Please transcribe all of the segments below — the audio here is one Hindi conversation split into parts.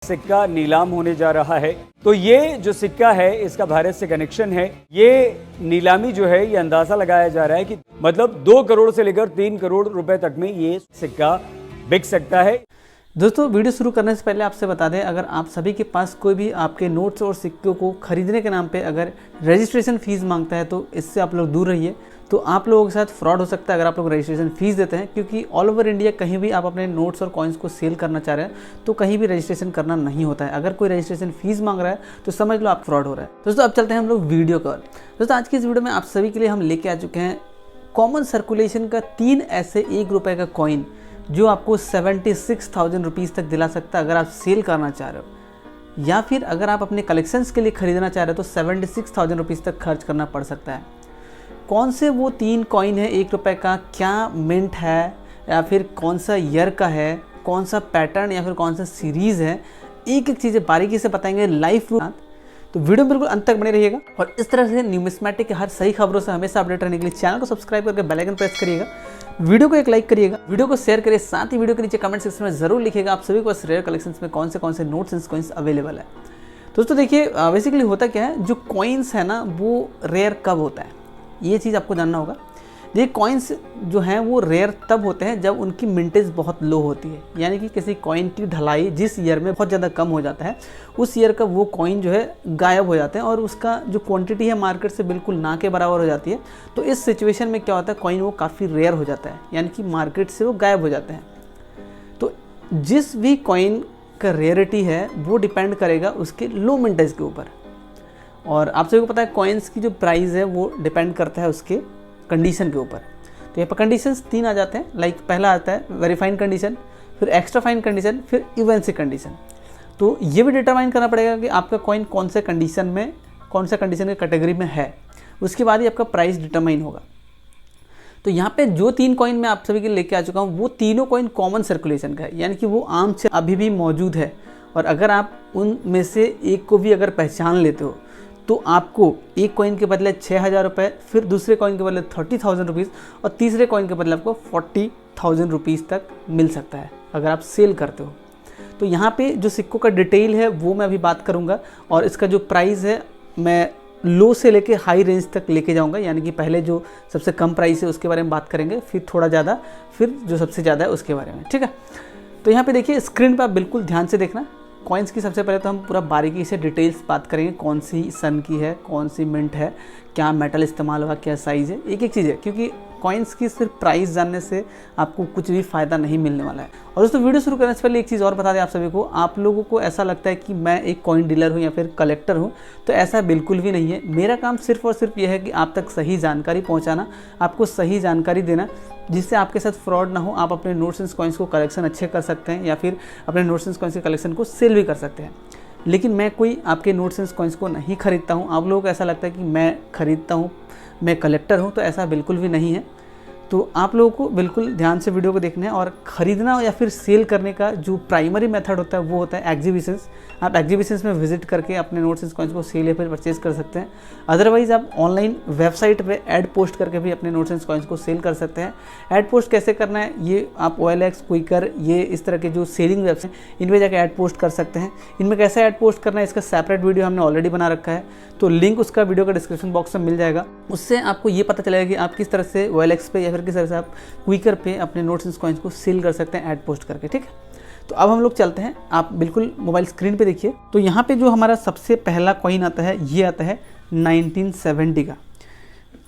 सिक्का नीलाम होने जा रहा है। तो ये जो सिक्का है इसका भारत से कनेक्शन है। ये नीलामी जो है ये अंदाजा लगाया जा रहा है कि मतलब 2 करोड़ से लेकर 3 करोड़ रुपए तक में ये सिक्का बिक सकता है। दोस्तों, वीडियो शुरू करने से पहले आपसे बता दें, अगर आप सभी के पास कोई भी आपके नोट्स और सिक्कों को खरीदने के नाम पे अगर रजिस्ट्रेशन फीस मांगता है तो इससे आप लोग दूर रहिए। तो आप लोगों के साथ फ्रॉड हो सकता है अगर आप लोग रजिस्ट्रेशन फीस देते हैं, क्योंकि ऑल ओवर इंडिया कहीं भी आप अपने नोट्स और कॉइन्स को सेल करना चाह रहे हैं तो कहीं भी रजिस्ट्रेशन करना नहीं होता है। अगर कोई रजिस्ट्रेशन फीस मांग रहा है तो समझ लो आप फ्रॉड हो रहा है। दोस्तों, अब चलते हैं हम लोग वीडियो पर। दोस्तों, आज की इस वीडियो में आप सभी के लिए हम लेके आ चुके हैं कॉमन सर्कुलेशन का 3 ऐसे 1 रुपये का कॉइन जो आपको 76,000 रुपीज़ तक दिला सकता है अगर आप सेल करना चाह रहे हो, या फिर अगर आप अपने कलेक्शंस के लिए खरीदना चाह रहे हो तो 76,000 रुपीज़ तक खर्च करना पड़ सकता है। कौन से वो 3 कॉइन है 1 रुपये का, क्या मिंट है, या फिर कौन सा ईयर का है, कौन सा पैटर्न या फिर कौन सा सीरीज़ है, एक एक चीज़ें बारीकी से बताएंगे लाइव। तो वीडियो बिल्कुल अंत तक बने रहिएगा और इस तरह से न्यूमिस्मैटिक के हर सही खबरों से हमेशा अपडेट रहने के लिए चैनल को सब्सक्राइब करके बेल आइकन प्रेस करिएगा, वीडियो को एक लाइक करिएगा, वीडियो को शेयर करिए, साथ ही वीडियो के नीचे कमेंट सेक्शन में जरूर लिखिएगा आप सभी को इस रेयर कलेक्शंस में कौन से नोट्स एंड कॉइन्स अवेलेबल है। दोस्तों देखिए, बेसिकली होता क्या है, जो कॉइन्स है ना वो रेयर कब होता है ये चीज़ आपको जानना होगा। ये कॉइन्स जो हैं वो रेयर तब होते हैं जब उनकी मिंटेज बहुत लो होती है, यानी कि किसी कॉइन की ढलाई जिस ईयर में बहुत ज़्यादा कम हो जाता है उस ईयर का वो कॉइन जो है गायब हो जाते हैं और उसका जो क्वांटिटी है मार्केट से बिल्कुल ना के बराबर हो जाती है। तो इस सिचुएशन में क्या होता है, कॉइन वो काफ़ी रेयर हो जाता है, यानी कि मार्केट से वो गायब हो जाते हैं। तो जिस भी कॉइन का रेयरिटी है वो डिपेंड करेगा उसके लो मिंटेज के ऊपर, और आप सभी को पता है कॉइन्स की जो प्राइस है वो डिपेंड करता है उसके कंडीशन के ऊपर। तो यहाँ पर कंडीशंस 3 आ जाते हैं, लाइक पहला आता है वेरी फाइन कंडीशन, फिर एक्स्ट्रा फाइन कंडीशन, फिर इवन सी कंडीशन। तो ये भी डिटरमाइन करना पड़ेगा कि आपका कॉइन कौन से कंडीशन में, कौन सा कंडीशन की कैटेगरी में है, उसके बाद ही आपका प्राइस डिटरमाइन होगा। तो यहाँ पे जो 3 कॉइन मैं आप सभी के लिए लेके आ चुका हूँ वो तीनों कॉइन कॉमन सर्कुलेशन का है, यानी कि वो आम से अभी भी मौजूद है। और अगर आप उनमें से एक को भी अगर पहचान लेते हो तो आपको एक कॉइन के बदले 6,000 रुपये, फिर दूसरे कॉइन के बदले 30,000 रुपीज़ और तीसरे कॉइन के बदले आपको 40,000 रुपीज़ तक मिल सकता है अगर आप सेल करते हो। तो यहाँ पे जो सिक्कों का डिटेल है वो मैं अभी बात करूँगा और इसका जो प्राइस है मैं लो से लेके हाई रेंज तक लेके जाऊँगा, यानी कि पहले जो सबसे कम प्राइस है उसके बारे में बात करेंगे, फिर थोड़ा ज़्यादा, फिर जो सबसे ज़्यादा है उसके बारे में, ठीक है। तो यहाँ पर देखिए स्क्रीन पर आप बिल्कुल ध्यान से देखना। कॉइन्स की सबसे पहले तो हम पूरा बारीकी से डिटेल्स बात करेंगे, कौन सी सन की है, कौन सी मिंट है, क्या मेटल इस्तेमाल हुआ, क्या साइज़ है, एक एक चीज़ है, क्योंकि कॉइन्स की सिर्फ प्राइस जानने से आपको कुछ भी फ़ायदा नहीं मिलने वाला है। और दोस्तों, वीडियो शुरू करने से पहले एक चीज़ और बता दें आप सभी को, आप लोगों को ऐसा लगता है कि मैं एक कॉइन डीलर हूँ या फिर कलेक्टर हूँ, तो ऐसा बिल्कुल भी नहीं है। मेरा काम सिर्फ और सिर्फ यह है कि आप तक सही जानकारी पहुँचाना, आपको सही जानकारी देना जिससे आपके साथ फ्रॉड ना हो, आप अपने नोट्स एंड कॉइन्स को कलेक्शन अच्छे कर सकते हैं या फिर अपने नोट्स एंड कॉइन्स के कलेक्शन को सेल भी कर सकते हैं। लेकिन मैं कोई आपके नोट्स एंड कॉइन्स को नहीं खरीदता हूँ। आप लोगों को ऐसा लगता है कि मैं खरीदता हूँ, मैं कलेक्टर हूँ, तो ऐसा बिल्कुल भी नहीं है। तो आप लोगों को बिल्कुल ध्यान से वीडियो को देखना है। और ख़रीदना या फिर सेल करने का जो प्राइमरी मेथड होता है वो होता है एग्जीबिशंस। आप एग्जीबिशंस में विजिट करके अपने नोट्स एंड कॉइन्स को सेल या फिर परचेज कर सकते हैं। अदरवाइज़ आप ऑनलाइन वेबसाइट पे ऐड पोस्ट करके भी अपने नोट्स एंड कॉइन्स को सेल कर सकते हैं। ऐड पोस्ट कैसे करना है, ये आप OLX, क्विकर, ये इस तरह के जो सेलिंग वेबसाइट इनमें जाकर ऐड पोस्ट कर सकते हैं। इनमें कैसे ऐड पोस्ट करना है इसका सेपरेट वीडियो हमने ऑलरेडी बना रखा है, तो लिंक उसका वीडियो का डिस्क्रिप्शन बॉक्स में मिल जाएगा। उससे आपको ये पता चलेगा कि आप किस तरह से OLX पे या फिर किस तरह से आप क्विकर पे अपने नोट्स एंड कॉइन्स को सेल कर सकते हैं ऐड पोस्ट करके, ठीक है। तो अब हम लोग चलते हैं, आप बिल्कुल मोबाइल स्क्रीन पे देखिए। तो यहाँ पे जो हमारा सबसे पहला कॉइन आता है ये आता है 1970 का।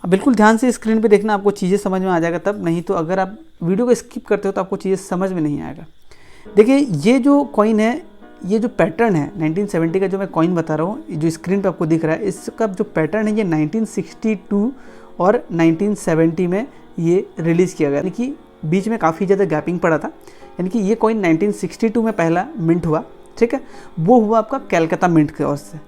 अब बिल्कुल ध्यान से स्क्रीन पे देखना, आपको चीज़ें समझ में आ जाएगा तब, नहीं तो अगर आप वीडियो को स्किप करते हो तो आपको चीज़ें समझ में नहीं आएगा। देखिए ये जो कॉइन है, ये जो पैटर्न है 1970 का जो मैं कॉइन बता रहा हूँ, जो स्क्रीन पे आपको दिख रहा है, इसका जो पैटर्न है ये 1962 और 1970 में ये रिलीज़ किया गया, यानी कि बीच में काफ़ी ज़्यादा गैपिंग पड़ा था। यानी कि ये कॉइन 1962 में पहला मिंट हुआ, ठीक है, वो हुआ आपका कैलकाता मिंट की ओर से।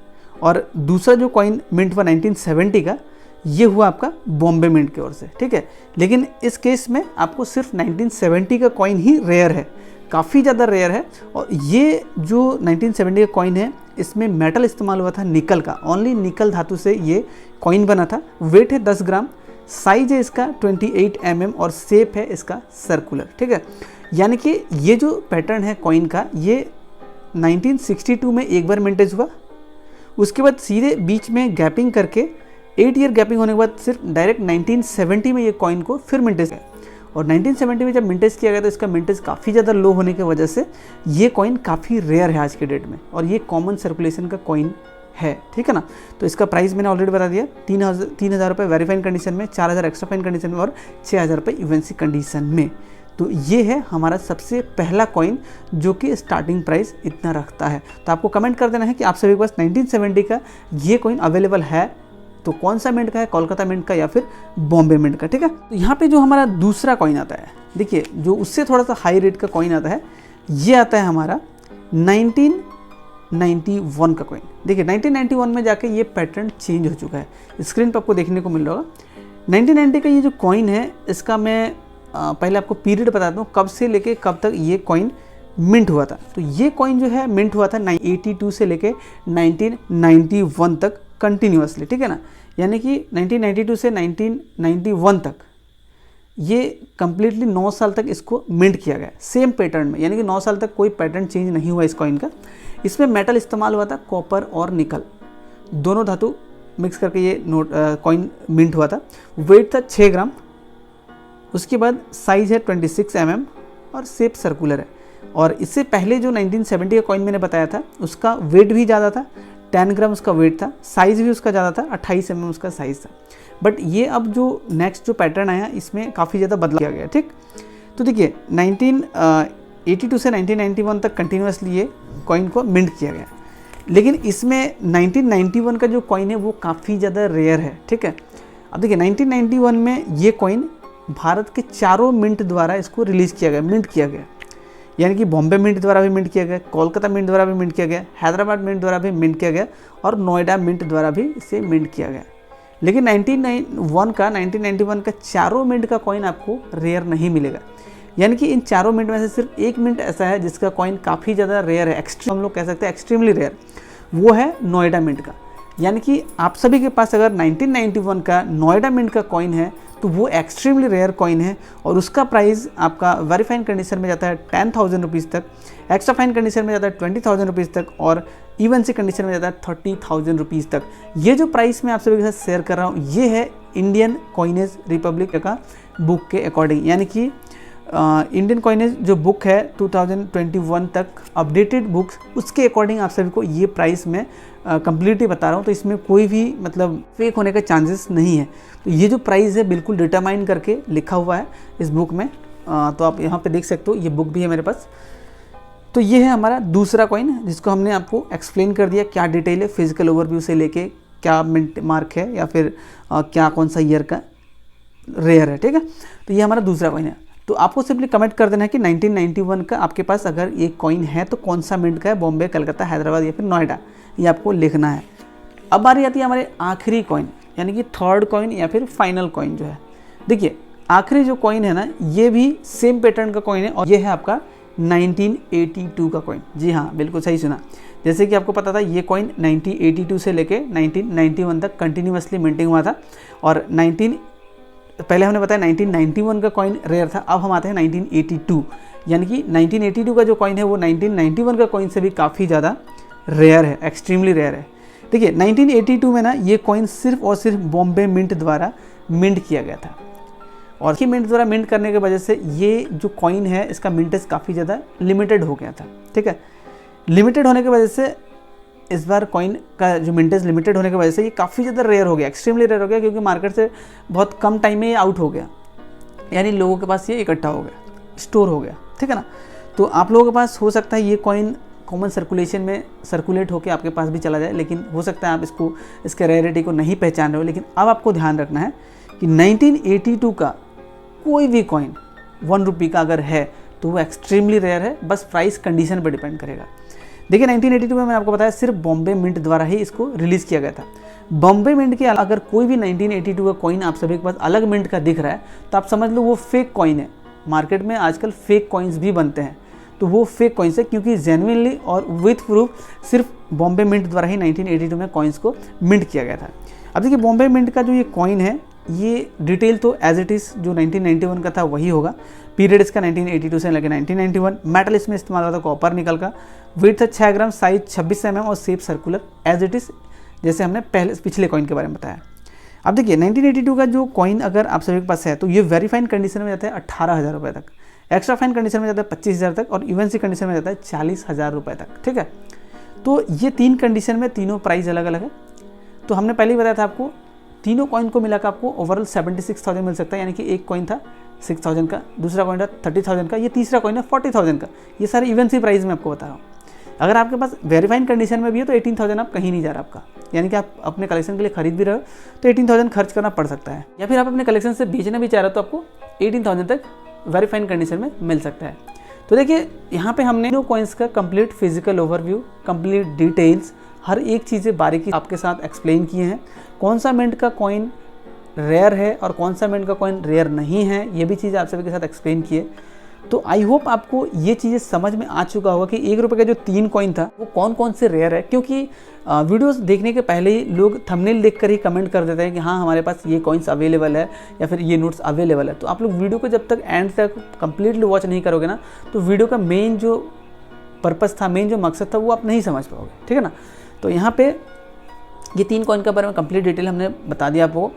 और दूसरा जो कॉइन मिंट हुआ 1970 का, ये हुआ आपका बॉम्बे मिंट की ओर से, ठीक है। लेकिन इस केस में आपको सिर्फ 1970 का कॉइन ही रेयर है, काफ़ी ज़्यादा रेयर है। और ये जो 1970 का कॉइन है इसमें मेटल इस्तेमाल हुआ था निकल का, ओनली निकल धातु से ये कॉइन बना था। वेट है 10 ग्राम, साइज है इसका 28 mm और शेप है इसका सर्कुलर, ठीक है। यानी कि ये जो पैटर्न है कॉइन का, ये 1962 में एक बार मिंटेज हुआ, उसके बाद सीधे बीच में गैपिंग करके 8 ईयर गैपिंग होने के बाद सिर्फ डायरेक्ट 1970 में ये कॉइन को फिर मिंटेज किया। और 1970 में जब मिंटेज किया गया तो इसका मिंटेज काफ़ी ज़्यादा लो होने की वजह से ये कॉइन काफ़ी रेयर है आज के डेट में, और ये कॉमन सर्कुलेशन का कॉइन है, ठीक है ना। तो इसका प्राइस मैंने ऑलरेडी बता दिया, 3,000 रुपये वेरीफाइन कंडीशन में, 4,000 एक्स्ट्रा फाइन कंडीशन में और 6,000 रुपये यूएनसी कंडीशन में। तो ये है हमारा सबसे पहला कॉइन जो कि स्टार्टिंग प्राइस इतना रखता है। तो आपको कमेंट कर देना है कि आप सभी के पास 1970 का ये कॉइन अवेलेबल है तो कौन सा मिंट का है, कोलकाता मिंट का या फिर बॉम्बे मिंट का, ठीक है। तो यहाँ पे जो हमारा दूसरा कॉइन आता है, देखिए जो उससे थोड़ा सा हाई रेट का कॉइन आता है, ये आता है हमारा 1991 का कॉइन। देखिए 1991 में जाके ये पैटर्न चेंज हो चुका है, स्क्रीन पर आपको देखने को मिल रहा होगा। 1990 का ये जो कॉइन है, इसका मैं पहले आपको पीरियड बताता हूँ कब से लेके कब तक ये कॉइन मिंट हुआ था। तो ये कॉइन जो है मिंट हुआ था 1982 से लेके 1991 तक कंटिन्यूअसली, ठीक है ना। यानी कि 1992 से 1991 तक ये कम्प्लीटली 9 साल तक इसको मिंट किया गया सेम पैटर्न में, यानी कि 9 साल तक कोई पैटर्न चेंज नहीं हुआ इस कॉइन का। इसमें मेटल इस्तेमाल हुआ था कॉपर और निकल, दोनों धातु मिक्स करके ये नोट कॉइन मिंट हुआ था। वेट था 6 ग्राम, उसके बाद साइज है 26 mm और शेप सर्कुलर है। और इससे पहले जो 1970 का कॉइन मैंने बताया था उसका वेट भी ज़्यादा था, 10 ग्राम उसका वेट था, साइज़ भी उसका ज़्यादा था, 28 mm उसका साइज़ था। बट ये अब जो नेक्स्ट जो पैटर्न आया इसमें काफ़ी ज़्यादा बदलाव किया गया, ठीक। तो देखिए 1982 से 1991 तक कंटिन्यूसली ये कॉइन को मिंट किया गया, लेकिन इसमें 1991 का जो कॉइन है वो काफ़ी ज़्यादा रेयर है, ठीक है। अब देखिए 1991 में ये कॉइन भारत के चारों मिंट द्वारा इसको रिलीज़ किया गया, मिंट किया गया। यानी कि बॉम्बे मिंट द्वारा भी मिंट किया गया, कोलकाता मिंट द्वारा भी मिंट किया गया, हैदराबाद मिंट द्वारा भी मिंट किया गया और नोएडा मिंट द्वारा भी इसे मिंट किया गया। लेकिन 1991 का चारों मिंट का कॉइन आपको रेयर नहीं मिलेगा। यानी कि इन चारों मिंट में से सिर्फ एक मिंट ऐसा है जिसका कॉइन काफ़ी ज़्यादा रेयर है, एक्सट्रीम हम लोग कह सकते हैं एक्सट्रीमली रेयर, वो है नोएडा मिंट का। यानी कि आप सभी के पास अगर 1991 का नोएडा मिंट का कॉइन है तो वो एक्सट्रीमली रेयर कॉइन है और उसका प्राइस आपका वेरीफाइन कंडीशन में जाता है 10,000 रुपीज़ तक, एक्स्ट्रा फाइन कंडीशन में जाता है 20,000 रुपीज़ तक और ईएनसी कंडीशन में जाता है 30,000 रुपीज़ तक। ये जो प्राइस मैं आप सभी के साथ शेयर कर रहा हूँ ये है इंडियन कॉइनेज रिपब्लिक का बुक के अकॉर्डिंग। यानी कि इंडियन कॉइनेज जो बुक है 2021 तक अपडेटेड बुक्स, उसके अकॉर्डिंग आप सभी को ये प्राइस मैं कम्प्लीटली बता रहा हूँ। तो इसमें कोई भी मतलब फेक होने का चांसेस नहीं है। तो ये जो प्राइस है बिल्कुल डिटरमाइन करके लिखा हुआ है इस बुक में, तो आप यहाँ पे देख सकते हो, ये बुक भी है मेरे पास। तो ये है हमारा दूसरा कॉइन जिसको हमने आपको एक्सप्लेन कर दिया क्या डिटेल है, फिजिकल ओवरव्यू से लेके क्या मिंट मार्क है या फिर क्या कौन सा ईयर का रेयर है, ठीक है। तो ये हमारा दूसरा कॉइन है। तो आपको सिंपली कमेंट कर देना है कि 1991 का आपके पास अगर ये कॉइन है तो कौन सा मिंट का है, बॉम्बे, कलकत्ता, हैदराबाद या फिर नोएडा, ये आपको लिखना है। अब बारी आती है हमारे आखिरी कॉइन यानी कि थर्ड कॉइन या फिर फाइनल कॉइन जो है। देखिए आखिरी जो कॉइन है ना ये भी सेम पैटर्न का कॉइन है और ये है आपका 1982 का कॉइन। जी हाँ, बिल्कुल सही सुना। जैसे कि आपको पता था ये कॉइन 1982 से लेके 1991 तक कंटिन्यूसली मिंटिंग हुआ था और पहले हमने बताया 1991 का कॉइन रेयर था। अब हम आते हैं 1982, यानी कि 1982 का जो कॉइन है वो 1991 का कॉइन से भी काफ़ी ज़्यादा रेयर है, एक्सट्रीमली रेयर है। देखिए 1982 में ना ये कॉइन सिर्फ और सिर्फ बॉम्बे मिंट द्वारा मिंट किया गया था और की मिंट द्वारा मिंट करने की वजह से ये जो कॉइन है इसका मिंटेज काफ़ी ज़्यादा लिमिटेड हो गया था, ठीक है। लिमिटेड होने की वजह से इस बार कॉइन का जो मिंटेज लिमिटेड होने की वजह से ये काफ़ी ज़्यादा रेयर हो गया, एक्सट्रीमली रेयर हो गया, क्योंकि मार्केट से बहुत कम टाइम में ये आउट हो गया, यानी लोगों के पास ये इकट्ठा हो गया, स्टोर हो गया, ठीक है ना। तो आप लोगों के पास हो सकता है ये कॉइन कॉमन सर्कुलेशन में सर्कुलेट होकर आपके पास भी चला जाए, लेकिन हो सकता है आप इसके रेयरिटी को नहीं पहचान रहे हो। लेकिन अब आपको ध्यान रखना है कि 1982 का कोई भी कॉइन 1 रुपये का अगर है तो वो एक्सट्रीमली रेयर है, बस प्राइस कंडीशन पर डिपेंड करेगा। देखिए 1982 में मैंने आपको बताया सिर्फ बॉम्बे मिंट द्वारा ही इसको रिलीज़ किया गया था। बॉम्बे मिंट के अगर कोई भी 1982 का कॉइन आप सभी के पास अलग मिंट का दिख रहा है तो आप समझ लो वो फेक कॉइन है। मार्केट में आजकल फेक कॉइन्स भी बनते हैं, तो वो फेक कॉइन्स है, क्योंकि जेन्युइनली और विथ प्रूफ सिर्फ बॉम्बे मिंट द्वारा ही 1982 में कॉइन्स को मिंट किया गया था। अब देखिए बॉम्बे मिंट का जो ये कॉइन है ये डिटेल तो एज इट इज़ जो 1991 का था वही होगा। पीरियड इसका 1982 से लेकर 1991। मेटल इसमें इस्तेमाल हुआ था कॉपर निकल का। वेट था 6 ग्राम, साइज 26 mm और shape circular as it is, जैसे हमने पिछले कॉइन के बारे में बताया। अब देखिए 1982 का जो कॉइन अगर आप सभी के पास है तो ये वेरी फाइन कंडीशन में जाता है 18,000 रुपये तक, एक्स्ट्रा फाइन कंडीशन में जाता है 25,000 तक और यूएनसी कंडीशन में जाता है 40,000 रुपये तक। ठीक है, तो ये 3 कंडीशन में तीनों प्राइस अलग अलग है। तो हमने पहले ही बताया था आपको तीनों कॉइन को मिलाकर आपको ओवरऑल 76,000 मिल सकता है, यानी कि एक कॉइन था 6,000 का, दूसरा कॉइन था 30,000 का, ये तीसरा कॉइन है 40,000 का। ये सारे यूएनसी प्राइस में आपको बता रहा हूँ। अगर आपके पास वेरीफाइड कंडीशन में भी है तो 18,000 आप कहीं नहीं जा रहा आपका, यानी कि आप अपने कलेक्शन के लिए खरीद भी रहे हो तो 18,000 खर्च करना पड़ सकता है। या फिर आप अपने कलेक्शन से बेचना भी चाह रहे हो तो आपको 18,000 तक वेरीफाइड कंडीशन में मिल सकता है। तो देखिए यहाँ पे हमने दो कॉइन्स का complete physical overview, complete details, हर एक चीज़ें बारीकी आपके साथ एक्सप्लेन किए हैं। कौन सा मिंट का कॉइन रेयर है और कौन सा मिंट का कॉइन रेयर नहीं है, ये भी चीज़ आप सभी के साथ एक्सप्लेन किए। तो आई होप आपको ये चीज़ें समझ में आ चुका होगा कि 1 रुपये का जो 3 कॉइन था वो कौन कौन से रेयर है, क्योंकि वीडियोस देखने के पहले ही लोग थंबनेल देखकर ही कमेंट कर देते हैं कि हाँ हमारे पास ये कॉइन्स अवेलेबल है या फिर ये नोट्स अवेलेबल है। तो आप लोग वीडियो को जब तक एंड तक कंप्लीटली वॉच नहीं करोगे ना तो वीडियो का मेन जो पर्पस था, मेन जो मकसद था वो आप नहीं समझ पाओगे। ठीक है ना, तो यहाँ पे ये 3 कॉइन के बारे में कंप्लीट डिटेल हमने बता दिया आपको।